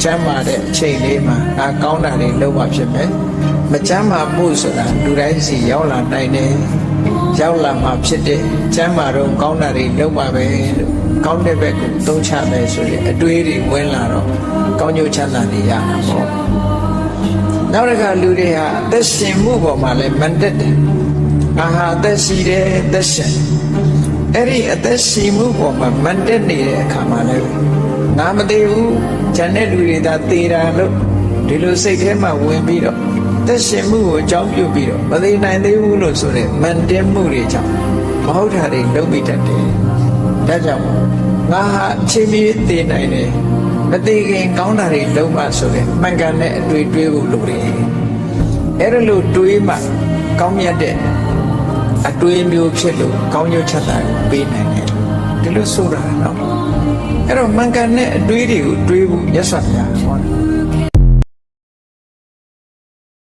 ကျမ်းမာတဲ့အချိန်လေးမှာကောင်းတာတွေလုပ်မှဖြစ်မယ်မကျမ်းမာမှုဆိုတာလူတိုင်းစီရောက်လာနိုင်တယ်ရောက်လာမှဖြစ်တဲ့ကျမ်းမာတော့ကောင်းတာတွေလုပ်ပါပဲလို့ကောင်းတဲ့ဘက်ကိုသုံးချမယ်ဆိုရင်အတွေးတွေဝင်လာတော့ကောင်းကျိုးချမ်းသာတွေရမှာပေါ့နောက်တစ်ခါလူတွေဟာအသက်ရှင်မှုပေါ်မှာလည်းမန်တက်တယ်ငါဟာအသက်ရှိတယ်အသက်ရှင်အဲ့ဒီအသက်ရှင်မှုပေါ်မှာမန်တက်နေတဲ့အခါမှာလည်းငါမသေးဘူးဂျန်တဲ့လူတွေသာသေတာလို့ဒီလိုစိတ်ထဲမှာဝင်ပြီးတော့သက်ရှင်မှုကိုအကြောင်းပြုပြီးတော့မသေးနိုင်သေးဘူးလို့ဆိုတဲ့မန်တက်မှုတွေကြောင့်မဟုတ်တာတွေလုပ်မိတတ်တယ်ဒါကြောင့်ငါဟာအချိန်မီသေနိုင်တယ်မသေးခင်ကောင်းတာတွေလုပ်မှဆိုတဲ့မှန်ကန်တဲ့အတွေ့အကြုံကိုလိုတယ်အဲ့ဒါလို့တွေးမှကောင်းမြတ်တဲ့အတွေးမျိုးဖြစ်လို့ကောင်းကျိုးချမ်းသာကိုပေးနိုင်တယ်ဒီလိုဆိုတာနော်အဲ့တော့မှန်ကန်တဲ့အတွေးတွေကိုတွေးဖို့မြတ်စွာဘုရားဟောတယ်